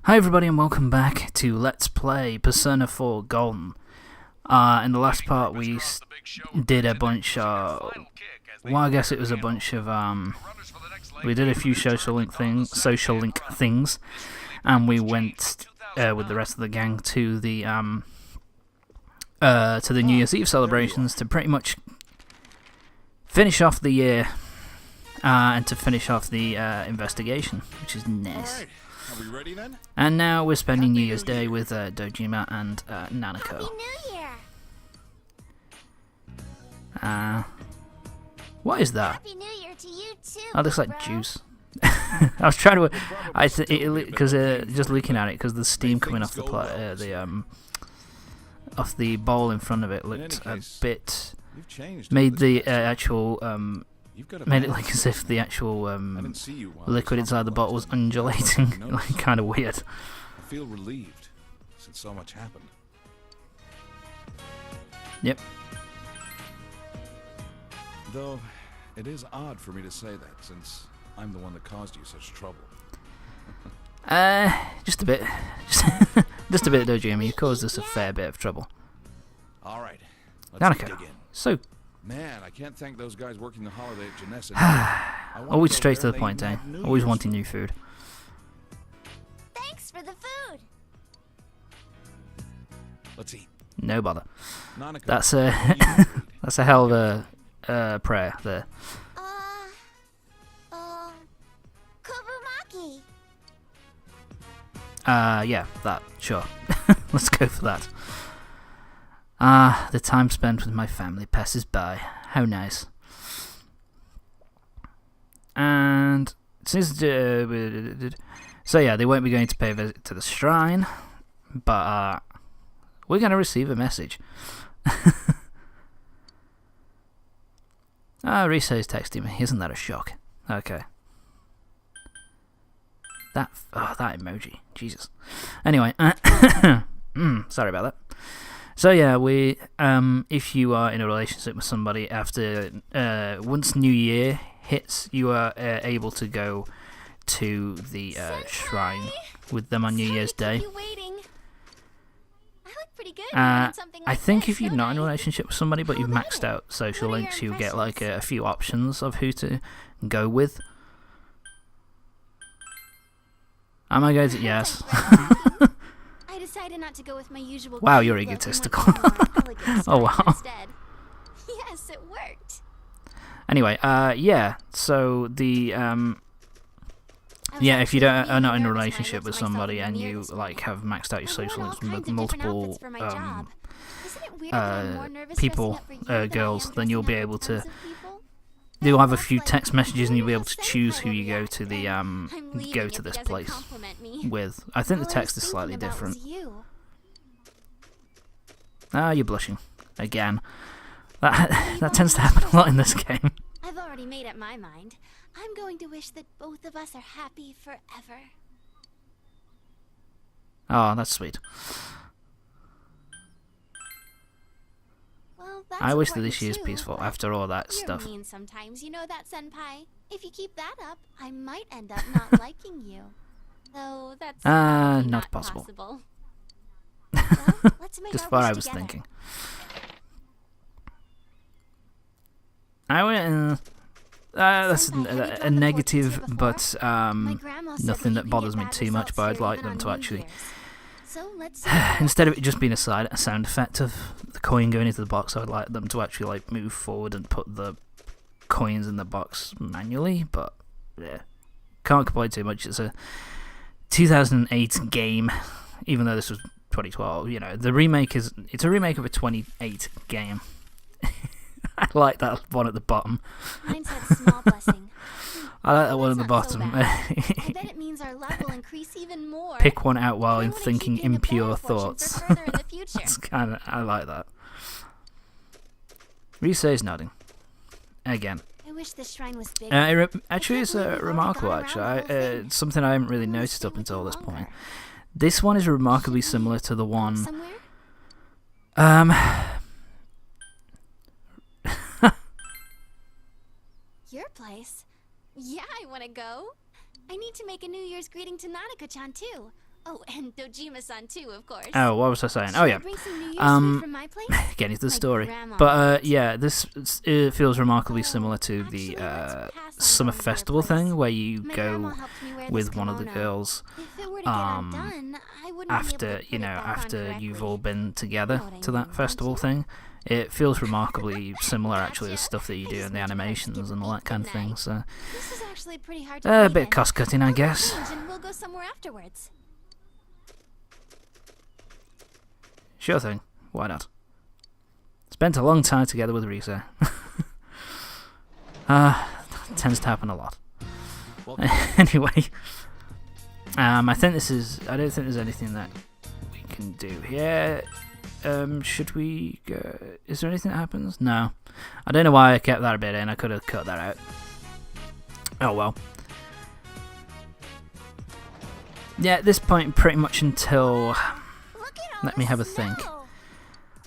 Hi everybody and welcome back to Let's Play Persona 4 Golden. In the last part we did a bunch of... Well, I guess it was a bunch of... we did a few social link things, and we went with the rest of the gang to the New Year's Eve celebrations to pretty much finish off the year and to finish off the investigation, which is nice. Are we ready then? And now we're spending New Year's Day with Dojima and Nanako. Happy New Year! What is that? Happy New Year to you too. Oh, it looks like bro. juice. I was trying to, because just looking at it, because the steam coming off the off the bowl in front of it looked a bit, made the actual made it like as if the actual liquid inside the bottle was undulating, like kind of weird. I feel relieved since so much happened. Yep. Though it is odd for me to say that since I'm the one that caused you such trouble. Just a bit, just a bit, Dojima. You caused us a fair bit of trouble. All right, let's dig Nanako, in. so Man, I can't thank those guys working the holiday at Janessa. I want always go straight to there the and point, they eh? have New Always Year's wanting food. new food. Thanks for the food. Let's eat. No bother. Nanako, That's what a do you read? that's a hell of a prayer there. Kobumaki. Yeah, that, sure. Let's go for that. The time spent with my family passes by. How nice. And since so yeah, they won't be going to pay a visit to the shrine, but we're going to receive a message. Risa is texting me. Isn't that a shock? Okay. That emoji, Jesus. Anyway, sorry about that. So yeah, we if you are in a relationship with somebody after once New Year hits, you are able to go to the shrine with them on New Year's Day. I think if you're not in a relationship with somebody but you've maxed out social links, you get like a few options of who to go with. Am I going to? Yes. I decided not to go with my usual. Wow, you're cute look and egotistical. went for a more elegant Oh, style wow. instead. Yes, it worked. Anyway, yeah. So the yeah, if you are not in a relationship with somebody and you like have maxed out your social links with multiple people, girls, then you'll be able to. You'll have a few text messages and you'll be able to choose who you go to the go to this place with. I think the text is slightly different. You're blushing again. That tends to happen a lot in this game. I've already made up my mind. I'm going to wish that both of us are happy forever. Oh, that's sweet. Well, that's I wish that important this year's too, peaceful but after all that you're stuff. mean sometimes, you know that, Senpai? If you keep that up, I might end up not liking you. Though that's probably not possible. Well, let's make Just our what wish I was together. thinking. I went. That's a negative, but My grandma said nothing you that can bothers get me bad too much. results But I'd here like even them to on New actually, Year's. So let's instead of it just being a sound effect of the coin going into the box, I'd like them to actually like move forward and put the coins in the box manually. But yeah, can't complain too much. It's a 2008 game, even though this was 2012. You know, the remake it's a remake of a 2008 game. I like that one at the bottom. Mine said small blessing. I like that one at That's the not so bottom. bad. I bet it means our love will increase even more. Pick one out while I in wanna thinking keep you in a impure better fortune thoughts. for further in the future. That's kind of, I like that. Risa is nodding. Again. I wish this shrine was bigger. Actually, it's remarkable, actually. It's something I haven't really noticed up until this point. This one is remarkably similar to the one... Somewhere? Your place? Yeah, I want to go. I need to make a New Year's greeting to Nanako-chan too. Oh, and Dojima-san too, of course. Oh, what was I saying? Should Oh I yeah. bring some New Year's food from my place? Getting to the My story. grandma But loves yeah, it feels remarkably similar to Actually, the let's pass on summer going to your festival place. thing where you My go grandma helped me wear with this one of the kimono. girls If it were to get undone, I wouldn't be able after to put it back on after you've correctly. all been together You know what I to mean, that don't festival you? thing. It feels remarkably similar actually to Gotcha. stuff that you I do just in the need to go animations skip and all that beat kind of thing. tonight. So This is actually pretty hard to a bit in. cost cutting, I I'll go guess. change and we'll go somewhere afterwards. Sure thing. Why not? Spent a long time together with Risa. Tends to happen a lot. Well, Anyway, I think this is. I don't think there's anything that we can do here. Should we go? Is there anything that happens? No. I don't know why I kept that a bit in. I could have cut that out. Oh well. Yeah, at this point, pretty much until. Look at all Let me the have a think. snow.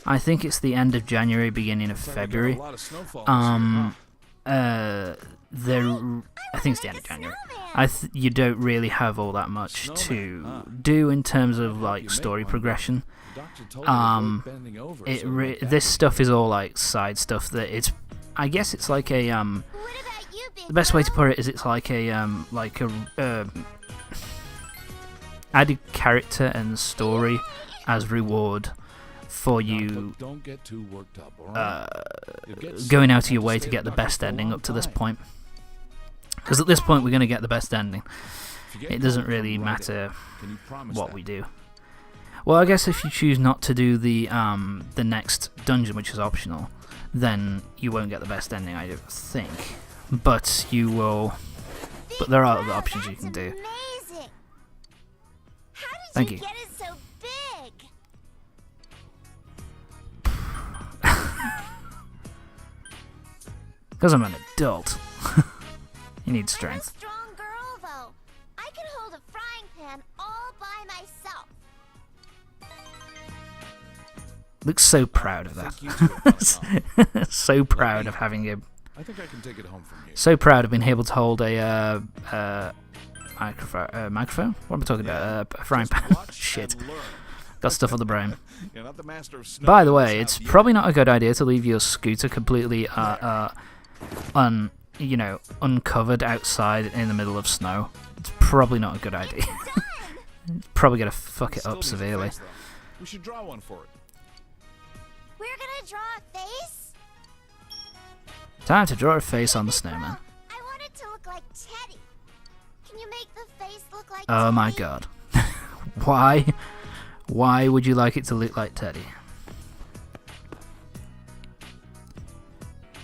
I think it's the end of January, beginning of looks like we got February. a lot of snowfall this year, huh? I think it's the end of January. You don't really have all that much to do in terms of like story progression. The doctor told me to avoid bending over, so This stuff is all like side stuff that it's. I guess it's like a What about you, big The best way to bro? put it is it's like a added character and story as reward for you Look, don't get too worked up, all right? You'll get going sick out of and your have to way stay to at get the doctor's best for a ending long up to this time. point. Because at this point we're going to get the best ending. If you get It doesn't cold, really come right matter in. Can you promise what that? we do. Well, I guess if you choose not to do the next dungeon, which is optional, then you won't get the best ending, I don't think. But you will. But there are other options you can do. Amazing. How did Thank you you. get it so big? Because I'm an adult. You need I'm a strength. strong girl, though. I can hold a frying pan all by myself. Looks so proud of I think you two have done it, Tom. So proud of having a. I think I can take it home from here. So proud of being able to hold a microphone. What am I talking about? A frying Just pan. watch Shit. and learn. Got stuff on the brain. You're not the master of snow By the in way, this it's house probably not a good idea to leave your scooter completely uncovered outside in the middle of snow. It's probably not a good idea. It's probably gonna fuck it Still up needs a severely. face, though. We should draw one for it. We're gonna draw a face? Time to draw a face on the snowman. I want it to look like Teddy. Can you make the face look like Oh Teddy? my god. Why? Why would you like it to look like Teddy?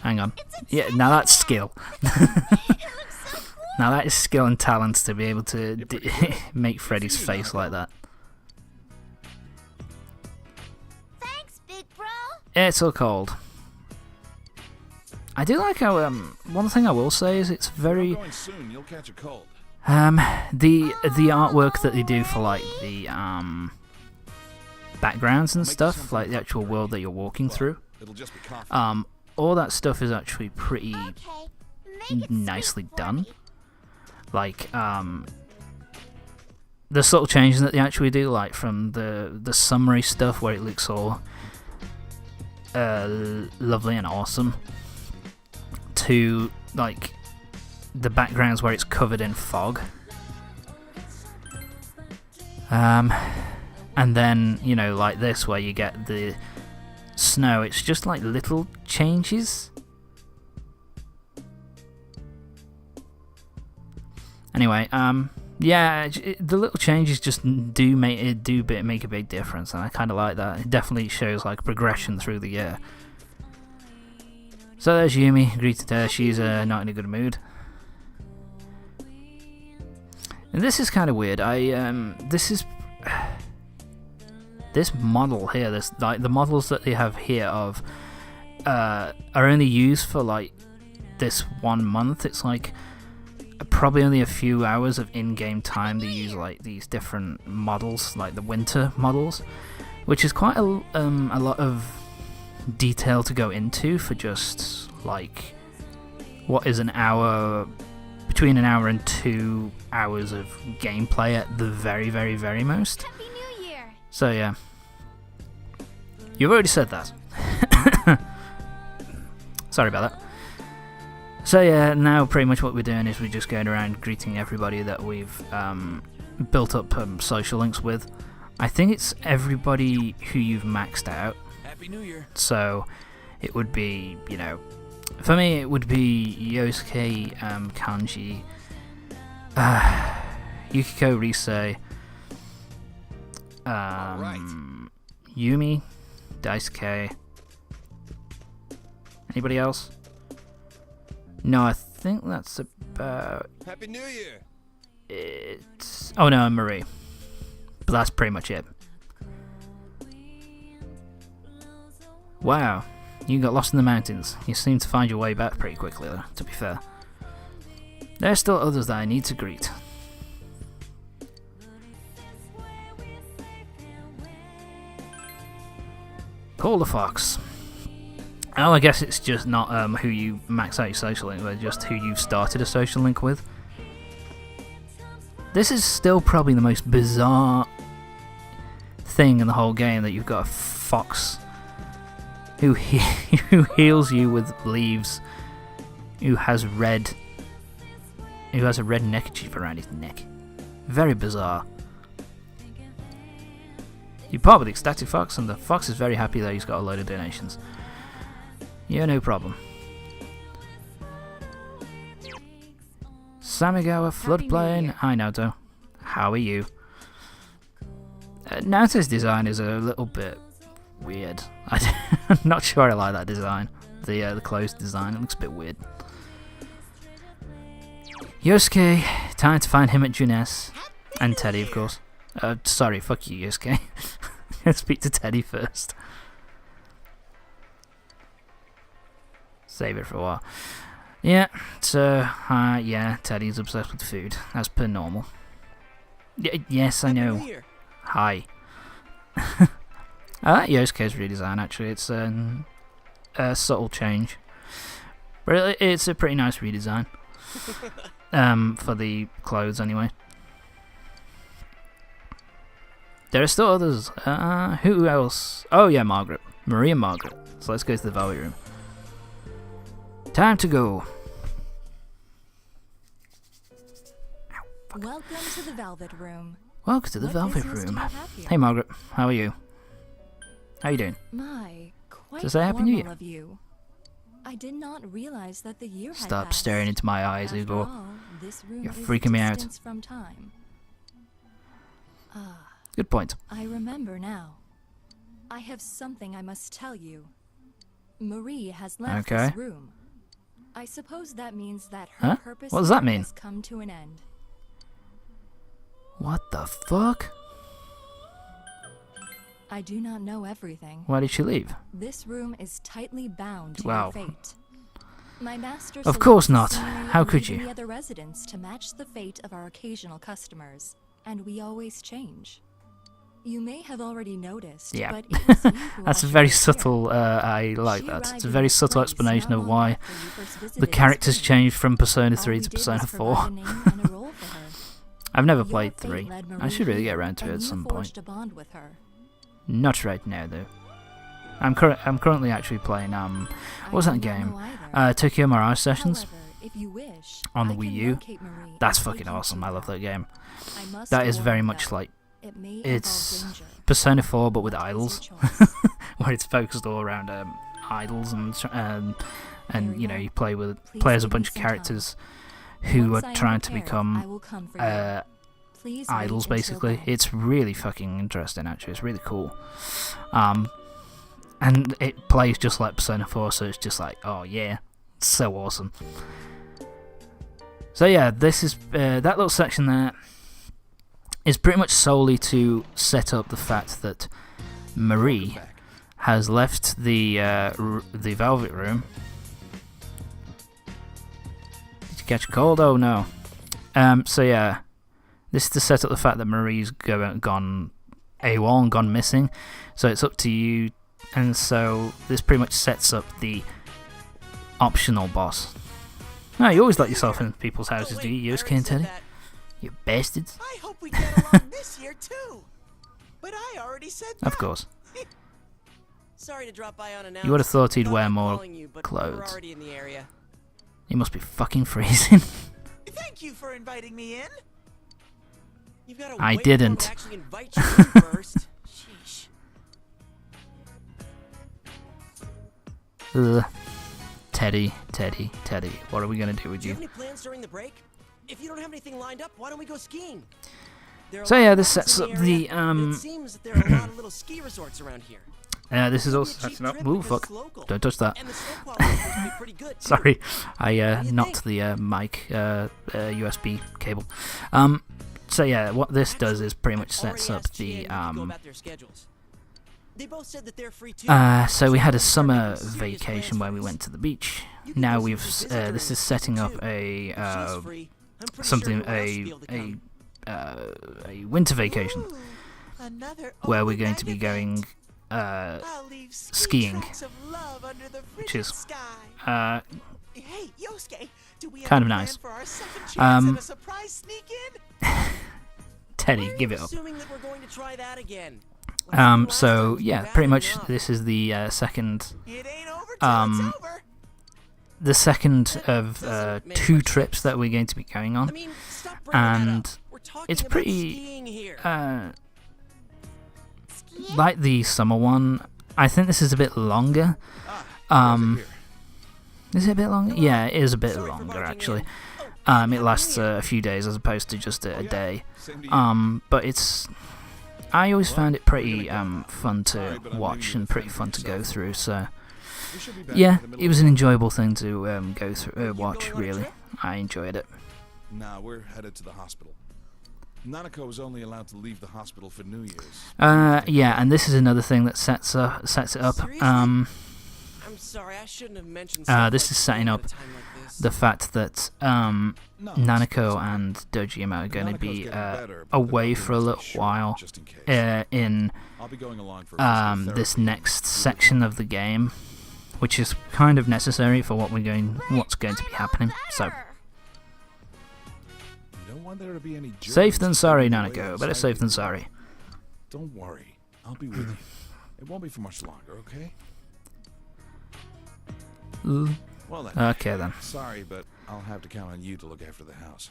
Hang on. It's a Yeah, Teddy now that's bear. skill. It looks so cool. Now that is skill and talent to be able to You're pretty good. make Freddy's you, face Nanako. like that. Thanks, big bro. It's all cold. I do like how one thing I will say is it's I'm very going soon. You'll catch a cold. the artwork that they do for like the backgrounds and Make stuff, something like the actual comfortable. world that you're walking Well, through. It'll just be coffee. All that stuff is actually pretty Okay. Make it nicely sweet for done. me. like the subtle changes that they actually do, like from the summary stuff where it looks all lovely and awesome, to like the backgrounds where it's covered in fog. And then, you know, like this where you get the snow, it's just like little changes. Anyway, yeah, the little changes just do make a big difference, and I kind of like that. It definitely shows like progression through the year. So there's Yumi, greeted her. She's not in a good mood. And this is kind of weird. This model here, this like the models that they have here of are only used for like this 1 month. It's like probably only a few hours of in-game time they use like these different models, like the winter models, which is quite a lot of detail to go into for just like what is an hour between an hour and 2 hours of gameplay at the very, very, very most. Happy New Year! So yeah, you've already said that. Sorry about that. So yeah, now pretty much what we're doing is we're just going around greeting everybody that we've built up social links with. I think it's everybody who you've maxed out. Happy New Year. So it would be, you know, for me it would be Yosuke, Kanji, Yukiko Risei, Yumi, Daisuke. Anybody else? No, I think that's about Happy New Year. it. Oh no, Marie. But that's pretty much it. Wow, you got lost in the mountains. You seem to find your way back pretty quickly though, to be fair. There are still others that I need to greet. Call the Fox. Oh, I guess it's just not who you max out your social link with, just who you've started a social link with. This is still probably the most bizarre thing in the whole game, that you've got a fox who heals you with leaves, who has a red neckerchief around his neck. Very bizarre. You part with the ecstatic fox, and the fox is very happy that he's got a load of donations. Yeah, no problem. Samigawa floodplain. Hi Naoto. How are you? Naoto's design is a little bit weird. I'm not sure I like that design. The closed design. It looks a bit weird. Yosuke. Time to find him at Junes. And Teddy, of course. Sorry, fuck you, Yosuke. Let's speak to Teddy first. Save it for a while. Yeah, so, yeah, Teddy's obsessed with food. As per normal. Yes, I know. Hi. I like Yosuke's redesign, actually. It's a subtle change. But it's a pretty nice redesign. For the clothes, anyway. There are still others. Who else? Oh, yeah, Margaret. Marie and Margaret. So let's go to the Velvet Room. Time to go. Welcome to the Velvet Room. Welcome to the What Velvet business do Room. you have here? Hey Margaret, how are you? How you doing? My, quite To say Happy New formal Year. of you. I did not realize that the year had Stop passed. staring into my eyes, After Igor. all, this room You're is freaking me out. distance from time. Ah, Good point. I remember now. I have something I must tell you. Marie has left Okay. this room. I suppose that means that her Huh? purpose What does that here mean? has come to an end. What the fuck? I do not know everything. Why did she leave? This room is tightly bound to Wow. your fate. My master Of course selects not. scenery How and could leaves you? any other residents to match the fate of our occasional customers, and we always change. You may have already noticed, Yeah. but it was you who That's a ushered very us subtle, here. I like She that. arrived It's a in very this subtle place explanation not of long why after you first visited the this characters room. changed from Persona All 3 we to did Persona was 4. provide a name and a role for her. I've never Your played fate 3. led I Marie should really get here, around to it and at you some forged point. a bond with her. Not right now, though. I'm currently actually playing, what was I that do not game? know either. Tokyo Mirage Sessions However, if you wish, on the I Wii can U. locate Marie That's and fucking take you awesome. to I love her. that game. I must That is warn very you, much though, like it may it's involve danger. Persona 4, but with What is your idols, choice? where it's focused all around idols and Very you know well. you play Please as a give me bunch of some time. characters who Once are I am trying to prepared, become I will come for you. Please wait idols, until basically. then. It's really fucking interesting, actually. It's really cool. And it plays just like Persona 4, so it's just like, oh yeah, it's so awesome. So yeah, this is that little section there is pretty much solely to set up the fact that Marie Back. has left the Velvet Room. Did you catch a cold? Oh no. So yeah, this is to set up the fact that Marie's gone AWOL and gone missing. So it's up to you, and so this pretty much sets up the optional boss. No, you always let yourself in people's houses, do you, Yosuke and Teddy? That. You bastards. I hope we get along this year too. But I already said that. Of course. Sorry to drop by unannounced. You would have thought he'd Thought wear I'd more calling you, but we were clothes. already in the area. He must be fucking freezing. Thank you for inviting me in. You've got to I wait for him didn't. to actually invite you in first. Sheesh. Ugh. Teddy. What are we gonna do with Do you you? have any plans during the break? If you don't have anything lined up, why don't we go skiing? There are a So lot yeah, of this mountains sets in up area, the and it seems that there are a lot of little ski resorts around here. This is Maybe also a cheap setting up. trip Ooh, because fuck! it's local. Don't touch that. And the snow quality is supposed to be pretty good, too. Sorry, I What do you knocked think? the mic USB cable. So yeah, what this does is pretty much I've sets already up asked Gia the and Nico about their schedules. They both said that they're free too. so we had a So we're summer making serious vacation plans where for we this. went to the beach. You can Now go we've see Visit this during is setting the up season, a too. She's free. I'm pretty something sure everyone else will be able to come. a winter vacation Ooh, another where we're overnight going to be event. going I'll leave ski skiing, tracks of love under the which frigid is sky. Hey, Yosuke, do we have kind a of plan nice. for our second chance Um, at a surprise sneak in? Teddy, Why are give you it up. assuming that we're going to try that again? What happened last time So was yeah, bad pretty much enough. this is the second It ain't over till it's over. the second of Doesn't make two much trips sense. that we're going to be going I on. mean, stop bringing that And up. We're talking it's about pretty, skiing here. Skiing? Like the summer one. I think this is a bit longer. Here. Is it a bit longer? Yeah, it is a bit Sorry for longer barging actually. in. Oh, It Happy lasts New Year. a few days as opposed to just a yeah. day. Same to you. But it's. I always Well, found it we're pretty gonna go. fun to Sorry, but I'm watch leaving you and to pretty fend for fun to go yourself. through. So We should be back yeah, in the middle it was of an enjoyable thing to go through, You watch. going on a Really, trip? I enjoyed it. Nah, we're headed to the hospital. Nanako was only allowed to leave the hospital for New Year's. Yeah, and this is another thing that sets it up. Seriously? I'm sorry, I shouldn't have mentioned stuff this like is setting skiing up at a time like this. the fact that No, Nanako it's- and Dojima are going to Nanako's be getting better, but the away doctor for a wants to little be sure, while just in case. in I'll be going along for physical this therapy next and section of the game, which is kind of necessary for what's going to be happening. So You don't want there to be any safe germs than sorry, getting away Nanako. Better outside safe the than room. sorry. Don't worry, I'll be with you. It won't be for much longer, okay? Ooh. Well then. Okay then. Sorry, but I'll have to count on you to look after the house.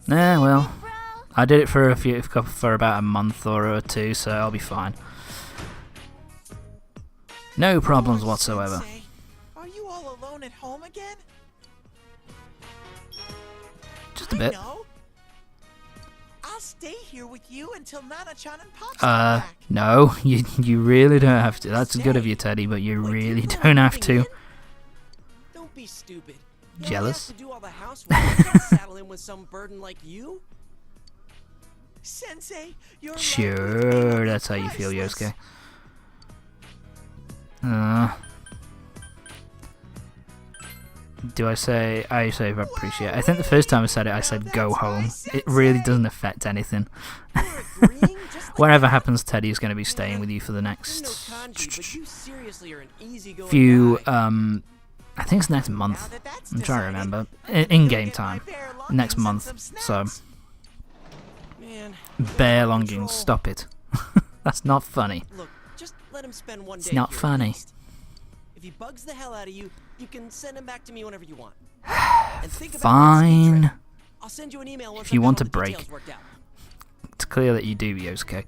Well, Bro, I did it for about a month or two, so I'll be fine. No problems Lord whatsoever. Sensei, are you all alone at home again? Just a bit. I know. I'll stay here with you until Nana-chan and Pops come back. No, you really don't have to. That's good of you, Teddy, but you Wait, really people are don't have moving to. in? Don't be stupid. You Jealous? Have to do all the housework. You can't saddle in with some burden like you. Sensei, your love with me will Sure, be that's how you feel, priceless. Yosuke. Do I say I appreciate? I think the first time I said it, I said go home. It really doesn't affect anything. You're agreeing just like Whatever that. happens, Teddy is going to be staying with you for the I know next kanji, but you seriously are an easygoing few. guy. I think it's next Now month. that that's I'm trying to decided, remember. I'm gonna In go game get my time, bear next longings and month. some So snacks. Man, bear longings. control. Stop it. That's not funny. look, just let him spend one It's day not here at funny. least. If he bugs the hell out of you, you can send him back to me whenever you want. And think about that ski trip. Fine. I'll send you an email once If you I've got want all a the break. details worked out. It's clear that you do, Yosuke.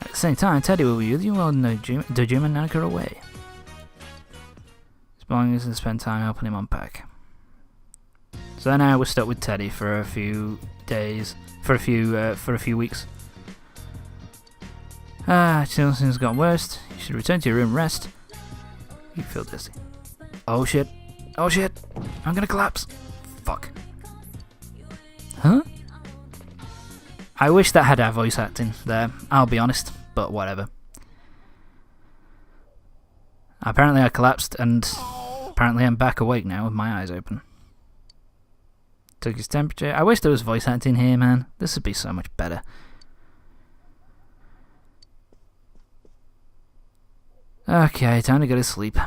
At the same time, Teddy will be with you while Dojima and Nanako are away. As long as I spend time helping him unpack. So now we're stuck with Teddy for a few days, for a few weeks. Till things got worse. You should return to your room, rest. You feel dizzy. Oh shit! Oh shit! I'm gonna collapse. Fuck. Huh? I wish that had our voice acting there, I'll be honest, but whatever. Apparently I collapsed, and apparently I'm back awake now with my eyes open. Took his temperature. I wish there was voice acting here, man. This would be so much better. Okay, time to go to sleep.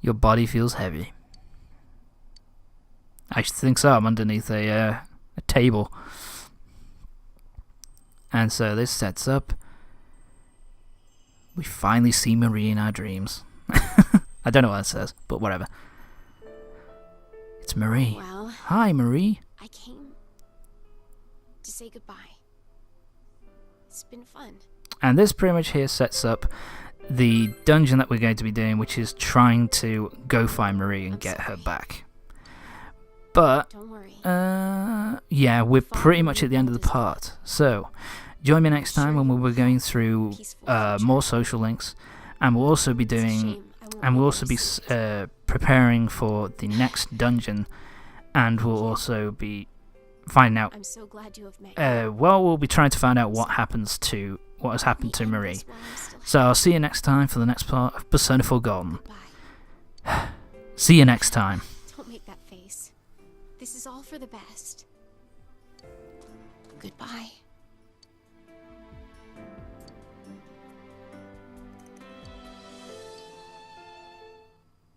Your body feels heavy. I should think so. I'm underneath a table. And so this sets up. We finally see Marie in our dreams. I don't know what it says, but whatever. It's Marie. Well, Hi, Marie. I came to say goodbye. It's been fun. And this pretty much here sets up the dungeon that we're going to be doing, which is trying to go find Marie and get her back. But, Don't worry. yeah, we're pretty much at the end of the part. So, join me next time when we're going through more social links, and we'll also be doing, and we'll also be preparing for the next dungeon, and we'll also be finding out. I'm so glad to have met you. Well, we'll be trying to find out what has happened to Marie. So I'll see you next time for the next part of Persona 4 Golden. Goodbye. See you next time. Don't make that face. This is all for the best. Goodbye.